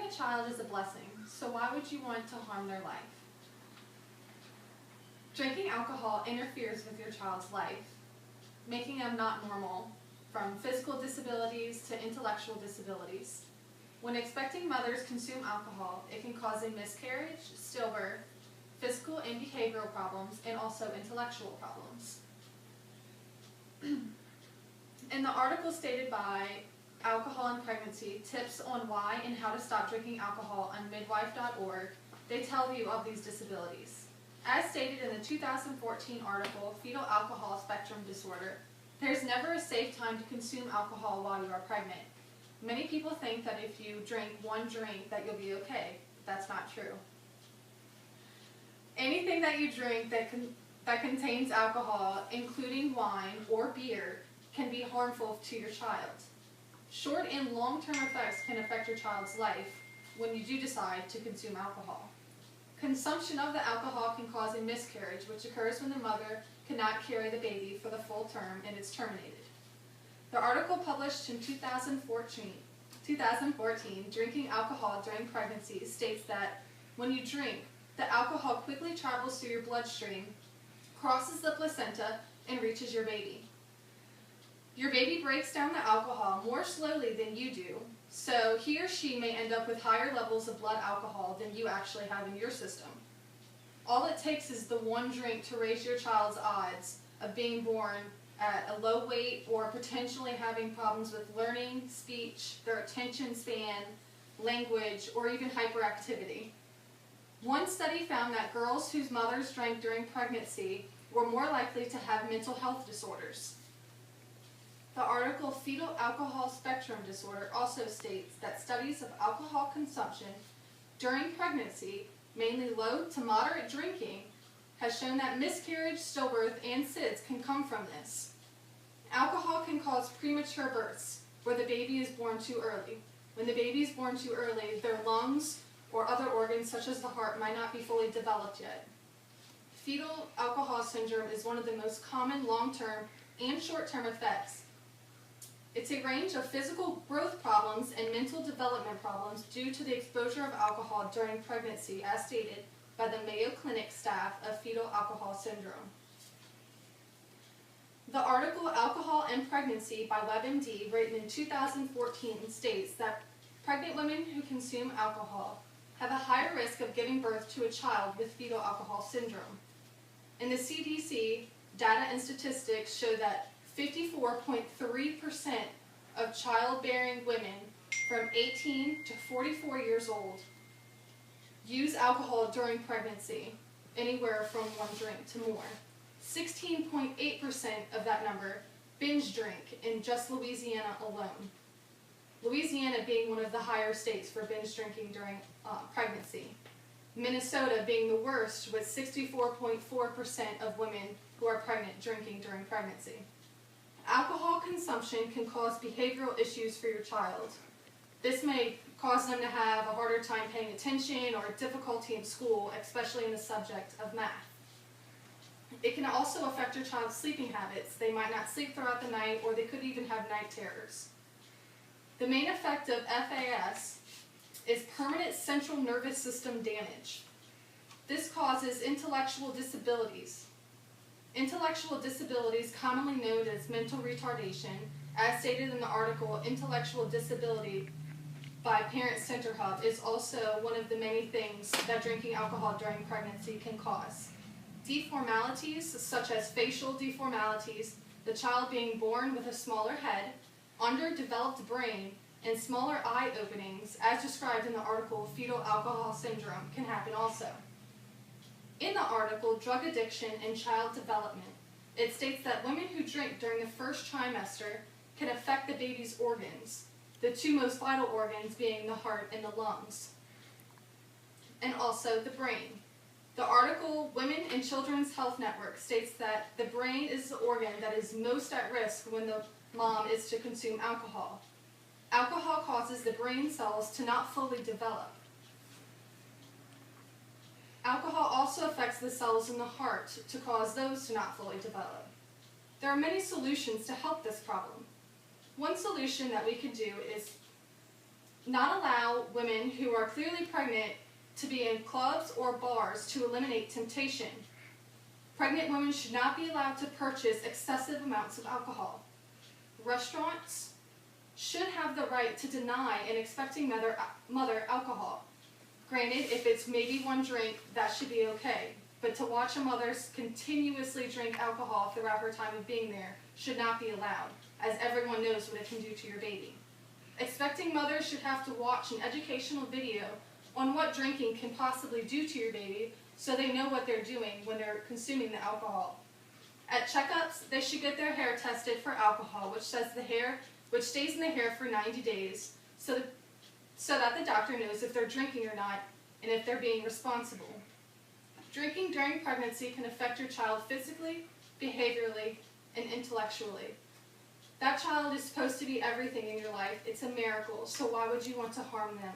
a child is a blessing, so why would you want to harm their life? Drinking alcohol interferes with your child's life, making them not normal, from physical disabilities to intellectual disabilities. When expecting mothers consume alcohol, it can cause a miscarriage, stillbirth, physical and behavioral problems, and also intellectual problems. In the article stated by Alcohol and Pregnancy, Tips on Why and How to Stop Drinking Alcohol on midwife.org, they tell you of these disabilities. As stated in the 2014 article, Fetal Alcohol Spectrum Disorder, there's never a safe time to consume alcohol while you are pregnant. Many people think that if you drink one drink that you'll be okay. That's not true. Anything that you drink that contains alcohol, including wine or beer, can be harmful to your child. Short and long-term effects can affect your child's life when you do decide to consume alcohol. Consumption of the alcohol can cause a miscarriage, which occurs when the mother cannot carry the baby for the full term and it's terminated. The article published in 2014, Drinking Alcohol During Pregnancy, states that when you drink, the alcohol quickly travels through your bloodstream, crosses the placenta, and reaches your baby. Your baby breaks down the alcohol more slowly than you do, so he or she may end up with higher levels of blood alcohol than you actually have in your system. All it takes is the one drink to raise your child's odds of being born at a low weight or potentially having problems with learning, speech, their attention span, language, or even hyperactivity. One study found that girls whose mothers drank during pregnancy were more likely to have mental health disorders. The article Fetal Alcohol Spectrum Disorder also states that studies of alcohol consumption during pregnancy, mainly low to moderate drinking, has shown that miscarriage, stillbirth, and SIDS can come from this. Alcohol can cause premature births, where the baby is born too early. When the baby is born too early, their lungs or other organs such as the heart might not be fully developed yet. Fetal alcohol syndrome is one of the most common long-term and short-term effects. It's a range of physical growth problems and mental development problems due to the exposure of alcohol during pregnancy, as stated by the Mayo Clinic staff of Fetal Alcohol Syndrome. The article Alcohol and Pregnancy by WebMD, written in 2014, states that pregnant women who consume alcohol have a higher risk of giving birth to a child with fetal alcohol syndrome. And the CDC data and statistics show that 54.3% of childbearing women from 18 to 44 years old use alcohol during pregnancy, anywhere from one drink to more. 16.8% of that number binge drink in just Louisiana alone. Louisiana being one of the higher states for binge drinking during pregnancy. Minnesota being the worst, with 64.4% of women who are pregnant drinking during pregnancy. Alcohol consumption can cause behavioral issues for your child. This may cause them to have a harder time paying attention or difficulty in school, especially in the subject of math. It can also affect your child's sleeping habits. They might not sleep throughout the night, or they could even have night terrors. The main effect of FAS is permanent central nervous system damage. This causes intellectual disabilities. Intellectual disabilities, commonly known as mental retardation, as stated in the article Intellectual Disability by Parent Center Hub, is also one of the many things that drinking alcohol during pregnancy can cause. Deformalities, such as facial deformalities, the child being born with a smaller head, underdeveloped brain, and smaller eye openings, as described in the article Fetal Alcohol Syndrome, can happen also. In the article Drug Addiction and Child Development, it states that women who drink during the first trimester can affect the baby's organs, the two most vital organs being the heart and the lungs, and also the brain. The article Women and Children's Health Network states that the brain is the organ that is most at risk when the mom is to consume alcohol. Alcohol causes the brain cells to not fully develop. Alcohol also affects the cells in the heart to cause those to not fully develop. There are many solutions to help this problem. One solution that we could do is not allow women who are clearly pregnant to be in clubs or bars to eliminate temptation. Pregnant women should not be allowed to purchase excessive amounts of alcohol. Restaurants should have the right to deny an expecting mother alcohol. Granted, if it's maybe one drink, that should be okay. But to watch a mother continuously drink alcohol throughout her time of being there should not be allowed, as everyone knows what it can do to your baby. Expecting mothers should have to watch an educational video on what drinking can possibly do to your baby so they know what they're doing when they're consuming the alcohol. At checkups, they should get their hair tested for alcohol, which stays in the hair for 90 days, so that the doctor knows if they're drinking or not and if they're being responsible. Drinking during pregnancy can affect your child physically, behaviorally, and intellectually. That child is supposed to be everything in your life. It's a miracle, so why would you want to harm them?